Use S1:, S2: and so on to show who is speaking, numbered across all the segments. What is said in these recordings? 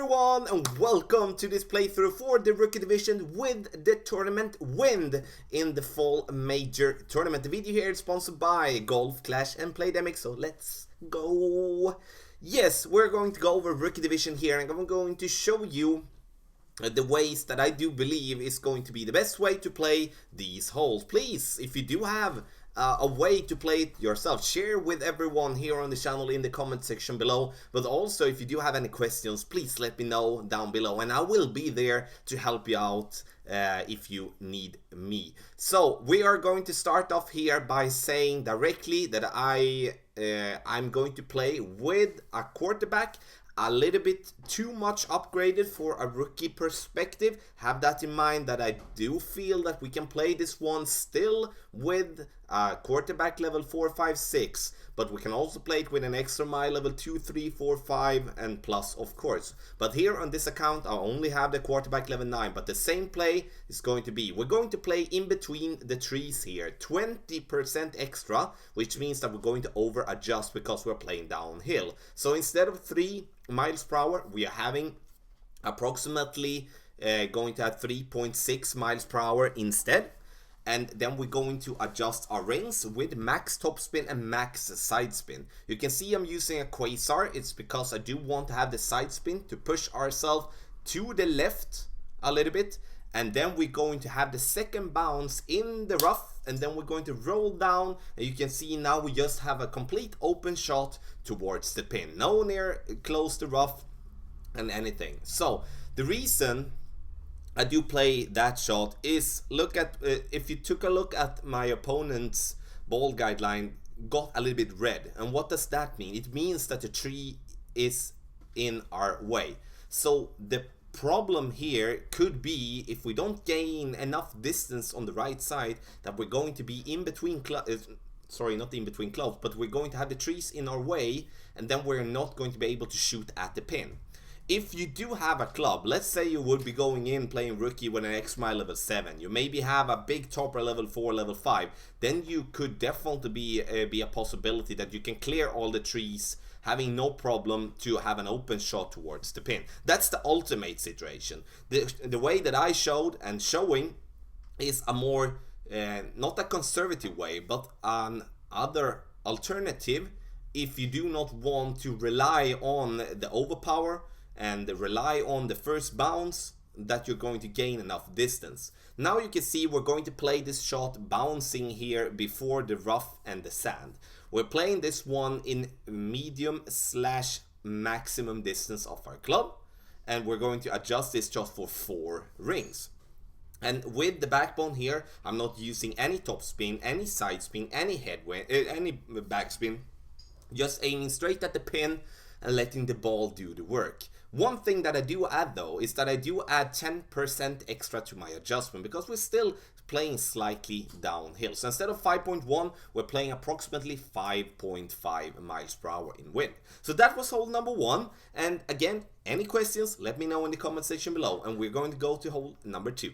S1: everyone, and welcome to this playthrough for the Rookie Division with the tournament Wind in the Fall Major Tournament. The video here is sponsored by Golf, Clash and Playdemic, so let's go. Yes, we're going to go over Rookie Division here, and I'm going to show you the ways that I do believe is going to be the best way to play these holes. Please, if you do have a way to play it yourself, share with everyone here on the channel in the comment section below. But also, if you do have any questions, please let me know down below, and I will be there to help you out if you need me. So we are going to start off here by saying directly that I'm going to play with a quarterback a little bit too much upgraded for a rookie perspective. Have that in mind, that I do feel that we can play this one still with quarterback level 4, 5, 6, but we can also play it with an extra mile level 2, 3, 4, 5 and plus, of course. But here on this account I only have the quarterback level 9, but the same play is going to be, we're going to play in between the trees here, 20% extra, which means that we're going to over adjust because we're playing downhill. So instead of 3 miles per hour, we are having approximately going to have 3.6 miles per hour instead. And then we're going to adjust our rings with max topspin and max side spin. You can see I'm using a quasar. It's because I do want to have the side spin to push ourselves to the left a little bit. And then we're going to have the second bounce in the rough, and then we're going to roll down, and you can see now we just have a complete open shot towards the pin. No near close to rough and anything. So the reason I do play that shot is, look at if you took a look at my opponent's ball guideline, got a little bit red. And what does that mean? It means that the tree is in our way. So the problem here could be, if we don't gain enough distance on the right side, that we're going to be in between sorry, not in between clouds, but we're going to have the trees in our way, and then we're not going to be able to shoot at the pin. If you do have a club, let's say you would be going in playing rookie with an X mile level 7, you maybe have a big topper level 4, level 5, then you could definitely be a possibility that you can clear all the trees, having no problem to have an open shot towards the pin. That's the ultimate situation. The way that I showed and showing is a more, not a conservative way, but an other alternative if you do not want to rely on the overpower and rely on the first bounce, that you're going to gain enough distance. Now you can see we're going to play this shot bouncing here before the rough and the sand. We're playing this one in medium / maximum distance of our club, and we're going to adjust this shot for 4 rings. And with the backbone here, I'm not using any top spin, any side spin, any headwind, any backspin, just aiming straight at the pin and letting the ball do the work. One thing that I do add though is that I do add 10% extra to my adjustment, because we're still playing slightly downhill. So instead of 5.1, we're playing approximately 5.5 miles per hour in wind. So that was hole number 1. And again, any questions, let me know in the comment section below. And we're going to go to hole number 2.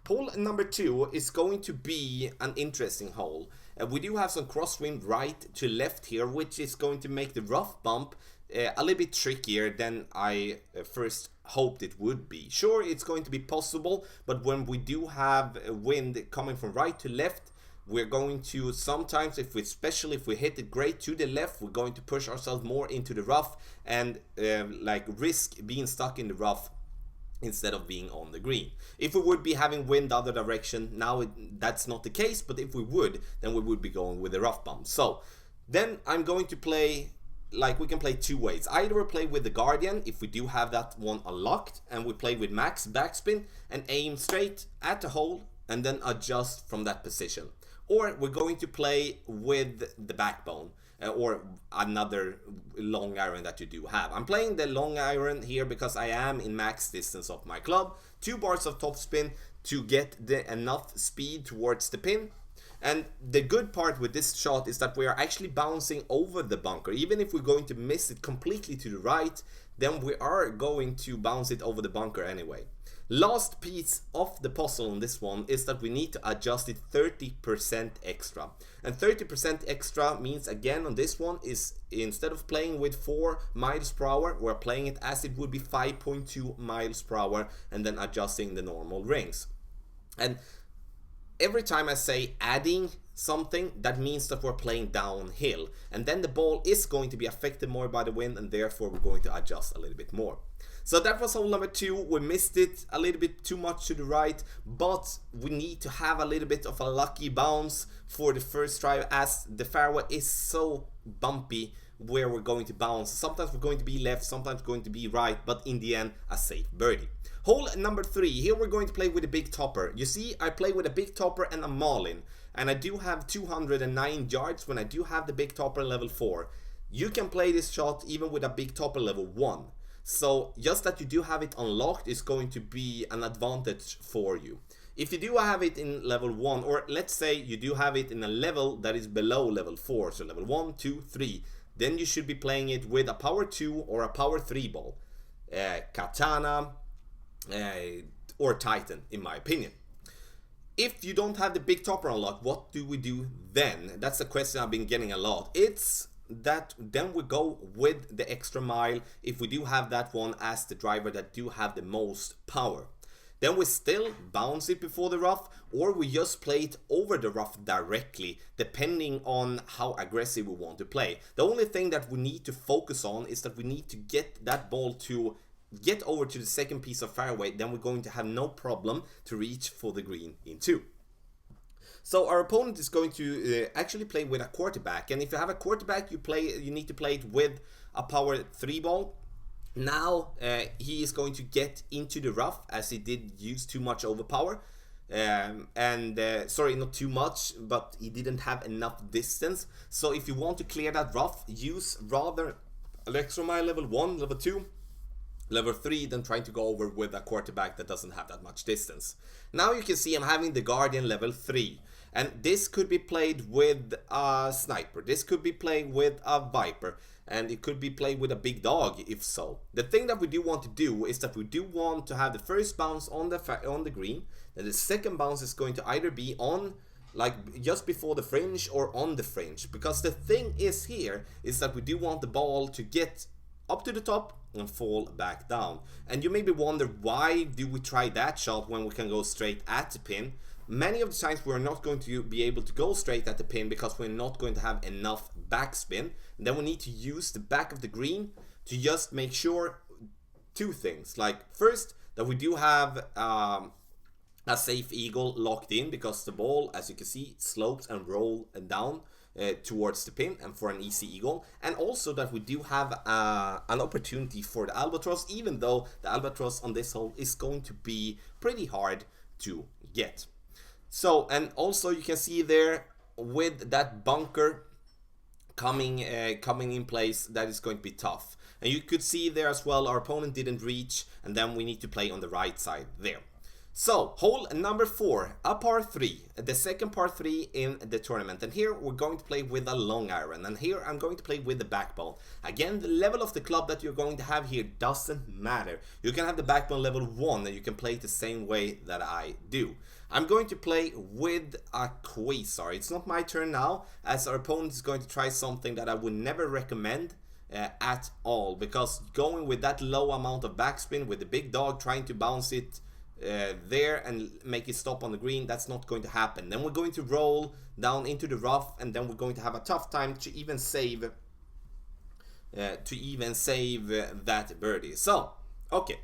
S1: Hole number 2 is going to be an interesting hole. We do have some crosswind right to left here, which is going to make the rough bump a little bit trickier than I first hoped it would be. Sure, it's going to be possible, but when we do have wind coming from right to left, we're going to sometimes, especially if we hit it great to the left, we're going to push ourselves more into the rough and like risk being stuck in the rough instead of being on the green. If we would be having wind the other direction, now that's not the case, but if we would, then we would be going with the rough bump. So then I'm going to play, like, we can play 2 ways. Either we play with the Guardian, if we do have that one unlocked, and we play with max backspin and aim straight at the hole and then adjust from that position. Or we're going to play with the backbone, or another long iron that you do have. I'm playing the long iron here because I am in max distance of my club. 2 bars of topspin to get enough speed towards the pin. And the good part with this shot is that we are actually bouncing over the bunker. Even if we're going to miss it completely to the right, then we are going to bounce it over the bunker anyway. Last piece of the puzzle on this one is that we need to adjust it 30% extra. And 30% extra means, again, on this one is instead of playing with 4 miles per hour, we're playing it as it would be 5.2 miles per hour and then adjusting the normal rings. And every time I say adding something, that means that we're playing downhill, and then the ball is going to be affected more by the wind, and therefore we're going to adjust a little bit more. So that was hole number 2. We missed it a little bit too much to the right, but we need to have a little bit of a lucky bounce for the first try, as the fairway is so bumpy where we're going to bounce. Sometimes we're going to be left, sometimes going to be right, but in the end a safe birdie. Hole number 3, here we're going to play with a big topper. You see, I play with a big topper and a marlin, and I do have 209 yards when I do have the big topper level 4. You can play this shot even with a big topper level 1. So just that you do have it unlocked is going to be an advantage for you. If you do have it in level 1, or let's say you do have it in a level that is below level 4, so level 1, 2, 3, then you should be playing it with a power 2 or a power 3 ball. Katana or Titan, in my opinion. If you don't have the big topper unlocked, what do we do then? That's the question I've been getting a lot. It's that then we go with the extra mile if we do have that one as the driver that do have the most power. Then we still bounce it before the rough, or we just play it over the rough directly, depending on how aggressive we want to play. The only thing that we need to focus on is that we need to get that ball to get over to the second piece of fairway, then we're going to have no problem to reach for the green in 2. So our opponent is going to actually play with a quarterback, and if you have a quarterback, you need to play it with a power 3 ball. Now he is going to get into the rough, as he did use too much overpower, sorry, not too much, but he didn't have enough distance. So if you want to clear that rough, use rather an extra mile level 1, level 2, level 3 than trying to go over with a quarterback that doesn't have that much distance. Now you can see I'm having the Guardian level 3, and this could be played with a Sniper, this could be played with a Viper, and it could be played with a big dog if so. The thing that we do want to do is that we do want to have the first bounce on the green, and the second bounce is going to either be on like just before the fringe or on the fringe, because the thing is here is that we do want the ball to get up to the top and fall back down. And you maybe wonder, why do we try that shot when we can go straight at the pin? Many of the times we're not going to be able to go straight at the pin because we're not going to have enough backspin. And then we need to use the back of the green to just make sure 2 things. Like, first, that we do have a safe eagle locked in, because the ball, as you can see, slopes and roll down towards the pin, and for an easy eagle. And also that we do have an opportunity for the albatross, even though the albatross on this hole is going to be pretty hard to get. So, and also you can see there with that bunker coming in place, that is going to be tough. And you could see there as well, our opponent didn't reach, and then we need to play on the right side there. So, hole number 4, a par 3, the second par 3 in the tournament. And here we're going to play with a long iron, and here I'm going to play with the backbone. Again, the level of the club that you're going to have here doesn't matter. You can have the backbone level 1, and you can play it the same way that I do. I'm going to play with a Quasar. It's not my turn now, as our opponent is going to try something that I would never recommend at all, because going with that low amount of backspin with the big dog trying to bounce it there and make it stop on the green, that's not going to happen. Then we're going to roll down into the rough, and then we're going to have a tough time to even save that birdie. So, okay,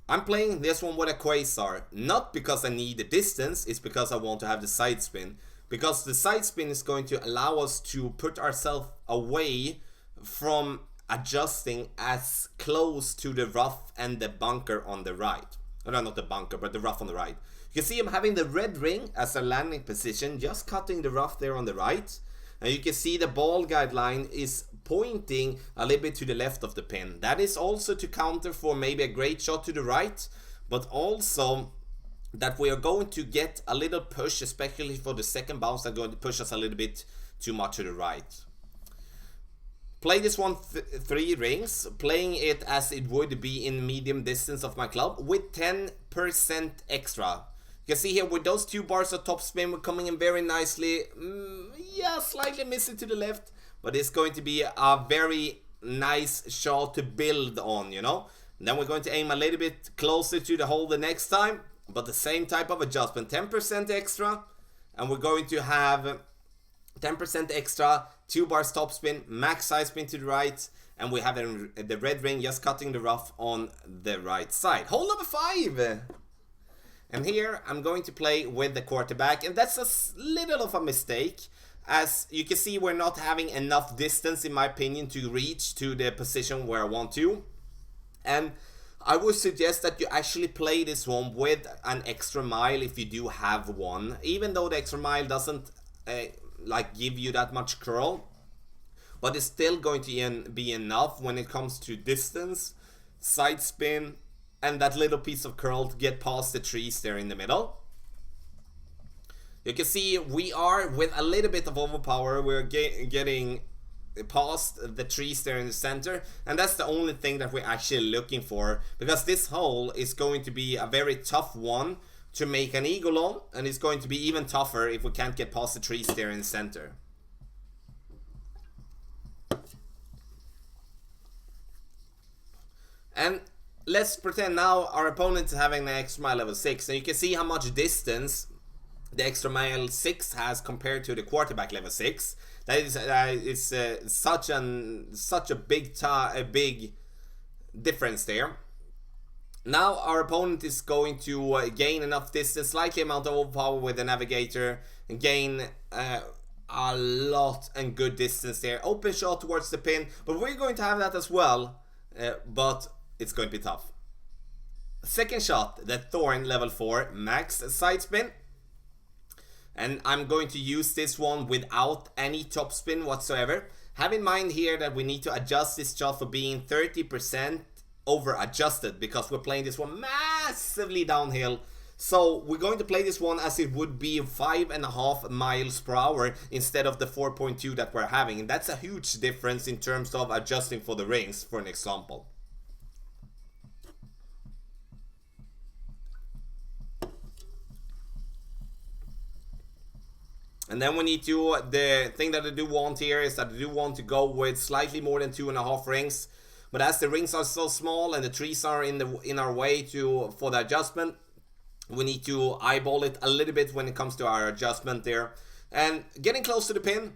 S1: I'm playing this one with a Quasar, not because I need the distance, it's because I want to have the side spin, because the side spin is going to allow us to put ourselves away from adjusting as close to the rough and the bunker on the right. No, not the bunker, but the rough on the right. You can see I'm having the red ring as a landing position, just cutting the rough there on the right. And you can see the ball guideline is pointing a little bit to the left of the pin. That is also to counter for maybe a great shot to the right, but also that we are going to get a little push, especially for the second bounce, that's going to push us a little bit too much to the right. Play this one 3 rings, playing it as it would be in medium distance of my club with 10% extra. You can see here with those 2 bars of topspin, we're coming in very nicely. Yeah, slightly missing to the left, but it's going to be a very nice shot to build on, you know. And then we're going to aim a little bit closer to the hole the next time, but the same type of adjustment, 10% extra, and we're going to have 10% extra, 2 bars topspin, max side spin to the right, and we have the red ring just cutting the rough on the right side. Hole number 5! And here I'm going to play with the quarterback, and that's a little of a mistake. As you can see, we're not having enough distance, in my opinion, to reach to the position where I want to. And I would suggest that you actually play this one with an extra mile if you do have one. Even though the extra mile doesn't like give you that much curl, but it's still going to be enough when it comes to distance, side spin, and that little piece of curl to get past the trees there in the middle. You can see we are with a little bit of overpower, we're getting past the trees there in the center, and that's the only thing that we're actually looking for, because this hole is going to be a very tough one to make an eagle on, and it's going to be even tougher if we can't get past the trees there in the center. And let's pretend now our opponent is having an extra mile level 6, and you can see how much distance the extra mile 6 has compared to the quarterback level 6. That is such a big difference there. Now our opponent is going to gain enough distance, slightly amount of overpower with the navigator, and gain a lot and good distance there. Open shot towards the pin, but we're going to have that as well, but it's going to be tough. Second shot, the Thorn level 4 max side spin. And I'm going to use this one without any topspin whatsoever. Have in mind here that we need to adjust this shot for being 30% over adjusted, because we're playing this one massively downhill. So we're going to play this one as it would be 5.5 miles per hour instead of the 4.2 that we're having. And that's a huge difference in terms of adjusting for the rings, for an example. And then we need to, the thing that I do want here is that I do want to go with slightly more than 2.5 rings. But as the rings are so small and the trees are in our way for the adjustment, we need to eyeball it a little bit when it comes to our adjustment there. And getting close to the pin,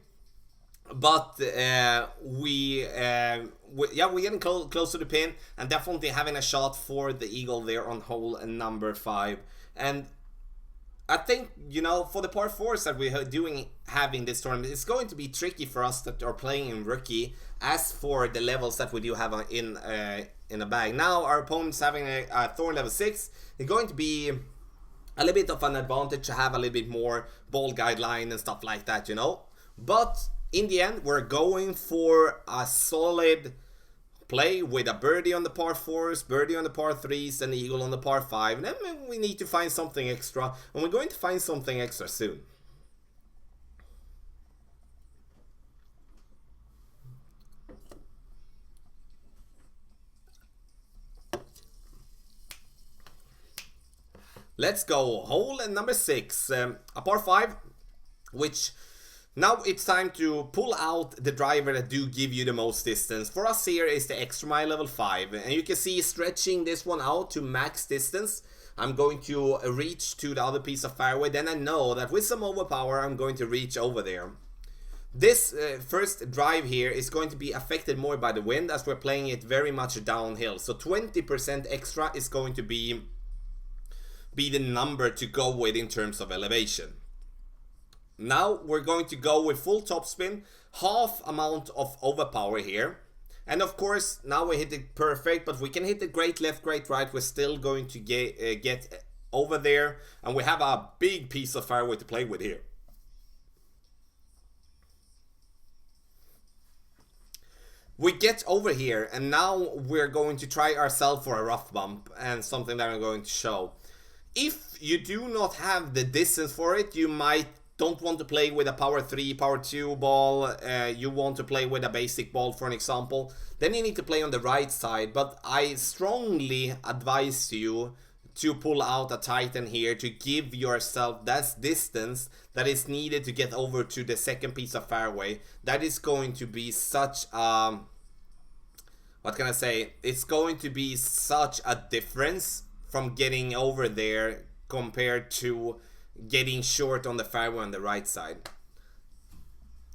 S1: but we're getting close to the pin, and definitely having a shot for the eagle there on hole number 5. And I think, you know, for the par 4s that we're having this tournament, it's going to be tricky for us that are playing in rookie, as for the levels that we do have in a bag. Now our opponent's having a Thorn level 6. It's going to be a little bit of an advantage to have a little bit more ball guideline and stuff like that, you know. But in the end, we're going for a solid play with a birdie on the par 4s, birdie on the par 3s, and eagle on the par 5. And then we need to find something extra, and we're going to find something extra soon. Let's go. Hole number 6, a par 5, which now it's time to pull out the driver that do give you the most distance. For us here is the extra mile level 5, and you can see stretching this one out to max distance. I'm going to reach to the other piece of fairway, then I know that with some overpower I'm going to reach over there. This first drive here is going to be affected more by the wind, as we're playing it very much downhill. So 20% extra is going to be the number to go with in terms of elevation. Now we're going to go with full topspin, half amount of overpower here. And of course, now we hit it perfect, but we can hit it great left, great right. We're still going to get over there, and we have a big piece of fairway to play with here. We get over here, and now we're going to try ourselves for a rough bump, and something that I'm going to show. If you do not have the distance for it, you might don't want to play with a power 3, power 2 ball, you want to play with a basic ball for an example, then you need to play on the right side. But I strongly advise you to pull out a Titan here to give yourself that distance that is needed to get over to the second piece of fairway. That is going to be such what can I say? It's going to be such a difference from getting over there compared to getting short on the fairway on the right side.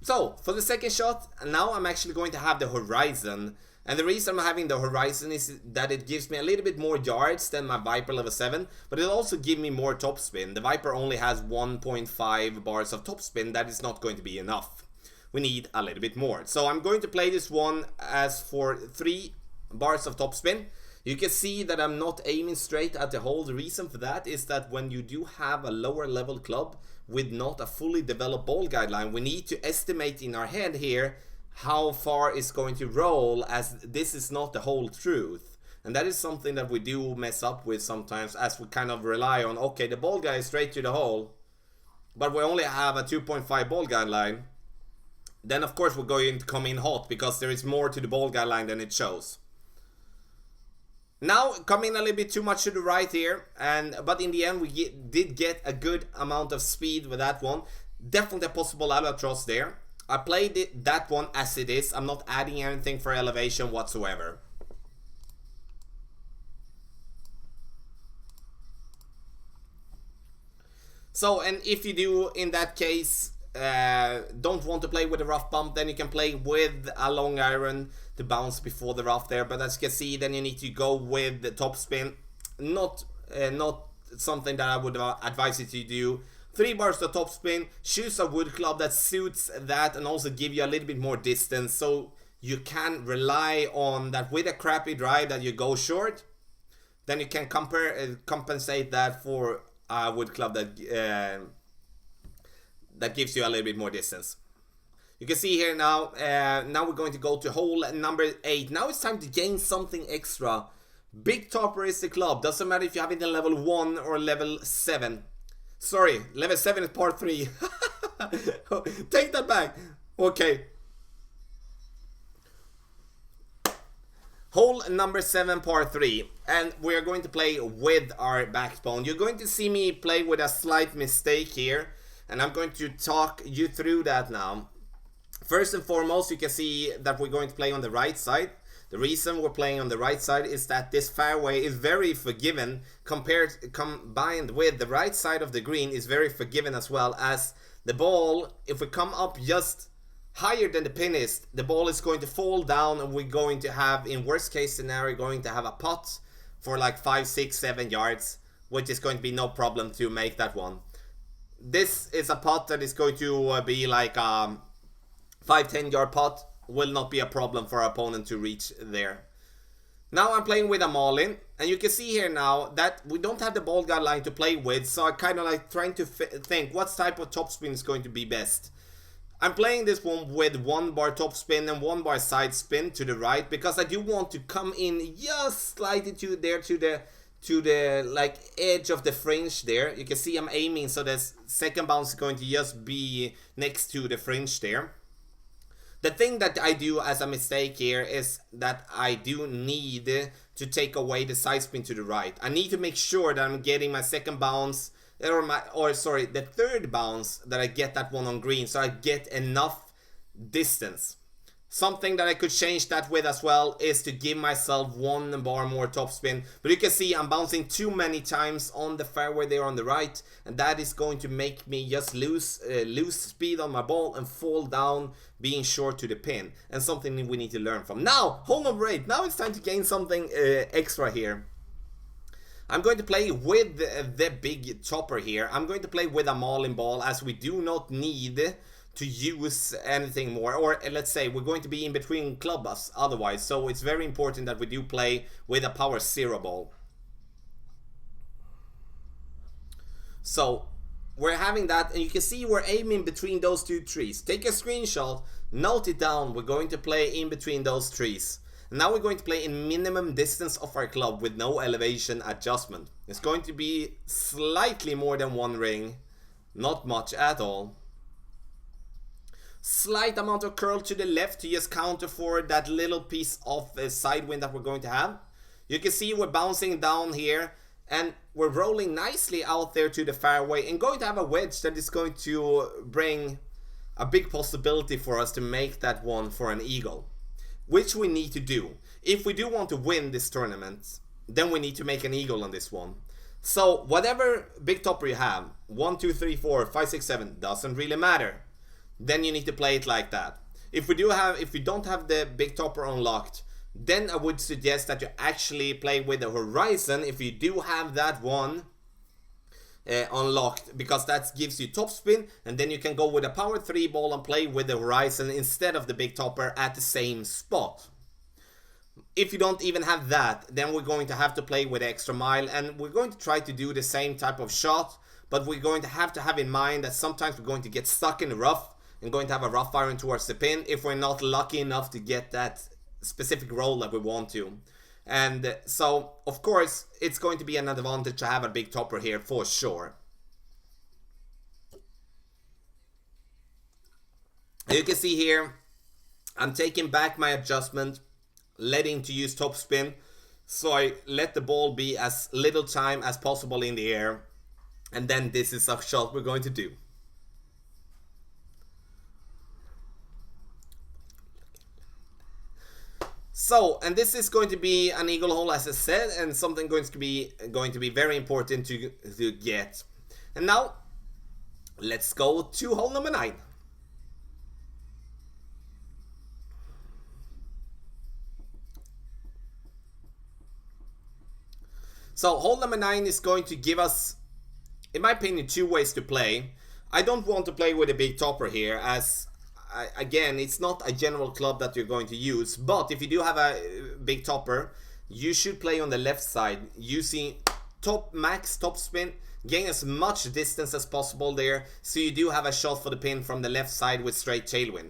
S1: So for the second shot, now I'm actually going to have the horizon. And the reason I'm having the horizon is that it gives me a little bit more yards than my Viper level 7, but it'll also give me more topspin. The Viper only has 1.5 bars of topspin. That is not going to be enough. We need a little bit more. So I'm going to play this one as for 3 bars of topspin. You can see that I'm not aiming straight at the hole. The reason for that is that when you do have a lower level club with not a fully developed ball guideline, we need to estimate in our head here how far it's going to roll, as this is not the whole truth. And that is something that we do mess up with sometimes, as we kind of rely on, okay, the ball guide is straight to the hole, but we only have a 2.5 ball guideline. Then of course we're going to come in hot because there is more to the ball guideline than it shows. Now coming a little bit too much to the right here, but in the end we did get a good amount of speed with that one. Definitely a possible albatross there. I played that one as it is. I'm not adding anything for elevation whatsoever. So, and if you do in that case don't want to play with a rough bump, then you can play with a long iron to bounce before the rough there. But as you can see, then you need to go with the topspin. Not something that I would advise you to do. 3 bars to topspin, choose a wood club that suits that and also give you a little bit more distance, so you can rely on that with a crappy drive that you go short. Then you can compensate that for a wood club that gives you a little bit more distance. You can see here now, now we're going to go to hole number 8. Now it's time to gain something extra. Big topper is the club. Doesn't matter if you have it in level 1 or level 7. Sorry, level 7 is part 3. Take that back. Okay. Hole number 7, part 3. And we're going to play with our backbone. You're going to see me play with a slight mistake here. And I'm going to talk you through that now. First and foremost, you can see that we're going to play on the right side. The reason we're playing on the right side is that this fairway is very forgiving combined with the right side of the green is very forgiving, as well as the ball. If we come up just higher than the pin is, the ball is going to fall down, and we're going to have, in worst case scenario, going to have a putt for like 5, 6, 7 yards, which is going to be no problem to make that one. This is a putt that is going to be like a 5-10 yard putt. Will not be a problem for our opponent to reach there. Now I'm playing with a Marlin, and you can see here now that we don't have the ball guideline to play with, so I kind of like trying to think what type of topspin is going to be best. I'm playing this one with 1 bar topspin and 1 bar side spin to the right, because I do want to come in just slightly to the like edge of the fringe there. You can see I'm aiming so the second bounce is going to just be next to the fringe there. The thing that I do as a mistake here is that I do need to take away the side spin to the right. I need to make sure that I'm getting my second bounce, the third bounce, that I get that one on green, so I get enough distance. Something that I could change that with as well is to give myself 1 bar more topspin. But you can see I'm bouncing too many times on the fairway there on the right, and that is going to make me just lose speed on my ball and fall down, being short to the pin. And something we need to learn from. Now, hole number 8. Now it's time to gain something extra here. I'm going to play with the big chopper here. I'm going to play with a Marlin ball, as we do not need to use anything more, or let's say we're going to be in between clubs otherwise, so it's very important that we do play with a power 0 ball. So we're having that, and you can see we're aiming between those 2 trees. Take a screenshot, note it down. We're going to play in between those trees. Now we're going to play in minimum distance of our club with no elevation adjustment. It's going to be slightly more than 1 ring, Not much at all. Slight amount of curl to the left to just counter for that little piece of side wind that we're going to have. You can see we're bouncing down here and we're rolling nicely out there to the fairway and going to have a wedge that is going to bring a big possibility for us to make that one for an eagle, which we need to do. If we do want to win this tournament, then we need to make an eagle on this one. So whatever big topper you have, 1, 2, 3, 4, 5, 6, 7, doesn't really matter. Then you need to play it like that. If we don't have the big topper unlocked, then I would suggest that you actually play with the horizon if you do have that one unlocked, because that gives you topspin, and then you can go with a power 3 ball and play with the horizon instead of the big topper at the same spot. If you don't even have that, then we're going to have to play with extra mile, and we're going to try to do the same type of shot, but we're going to have in mind that sometimes we're going to get stuck in the rough and going to have a rough iron towards the pin if we're not lucky enough to get that specific roll that we want to. And so, of course, it's going to be an advantage to have a big topper here for sure. You can see here, I'm taking back my adjustment, letting to use topspin, so I let the ball be as little time as possible in the air, and then this is a shot we're going to do. So, and this is going to be an eagle hole, as I said, and something going to be very important to get. And now, let's go to hole number 9. So, hole number 9 is going to give us, in my opinion, 2 ways to play. I don't want to play with a big topper here, as again, it's not a general club that you're going to use, but if you do have a big topper, you should play on the left side using max topspin, gain as much distance as possible there, so you do have a shot for the pin from the left side with straight tailwind.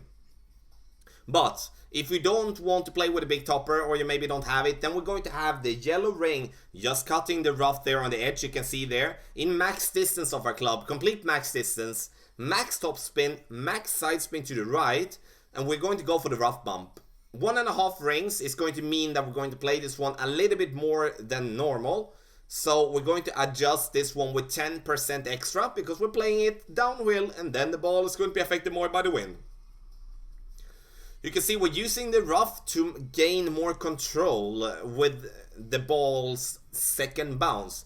S1: But if you don't want to play with a big topper, or you maybe don't have it, then we're going to have the yellow ring just cutting the rough there on the edge, you can see there, in max distance of our club, complete max distance, max topspin, max side spin to the right, and we're going to go for the rough bump. 1.5 rings is going to mean that we're going to play this one a little bit more than normal. So we're going to adjust this one with 10% extra, because we're playing it downhill, and then the ball is going to be affected more by the wind. You can see we're using the rough to gain more control with the ball's second bounce.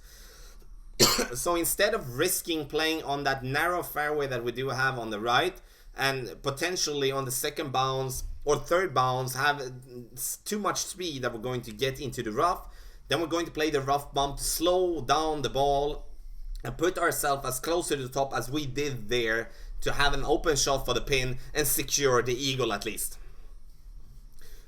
S1: So instead of risking playing on that narrow fairway that we do have on the right, and potentially on the second bounce or third bounce have too much speed that we're going to get into the rough, then we're going to play the rough bump to slow down the ball and put ourselves as close to the top as we did there to have an open shot for the pin and secure the eagle at least.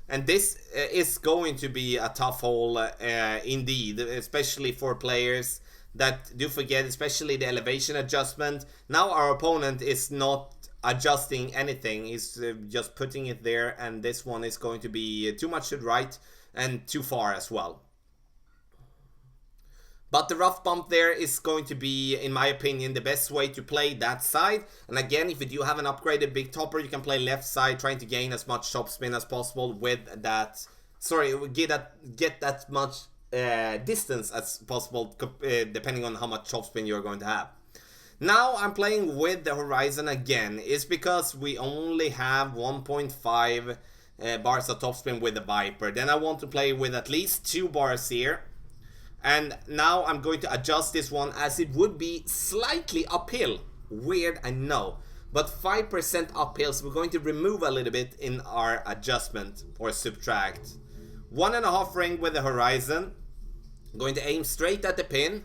S1: And this is going to be a tough hole indeed, especially for players that do forget, especially the elevation adjustment. Now our opponent is not adjusting anything, he's just putting it there, and this one is going to be too much to the right and too far as well. But the rough bump there is going to be, in my opinion, the best way to play that side. And again, if you do have an upgraded big topper, you can play left side, trying to gain as much topspin as possible with that. Sorry, get that much distance as possible, depending on how much topspin you're going to have. Now I'm playing with the horizon again. It's because we only have 1.5 bars of topspin with the Viper. Then I want to play with at least 2 bars here. And now I'm going to adjust this one as it would be slightly uphill. Weird, I know. But 5% uphill, so we're going to remove a little bit in our adjustment, or subtract. 1.5 ring with the horizon. I'm going to aim straight at the pin.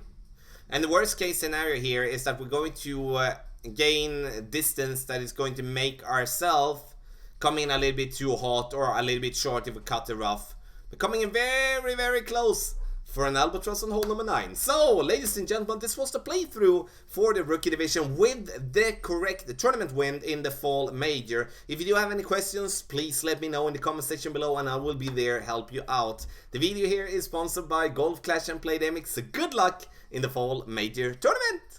S1: And the worst case scenario here is that we're going to gain distance that is going to make ourselves come in a little bit too hot or a little bit short if we cut the rough. We're coming in very, very close for an albatross on hole number 9. So, ladies and gentlemen, this was the playthrough for the Rookie Division with the correct tournament win in the Fall Major. If you do have any questions, please let me know in the comment section below and I will be there to help you out. The video here is sponsored by Golf Clash and Playdemic, so good luck in the Fall Major Tournament!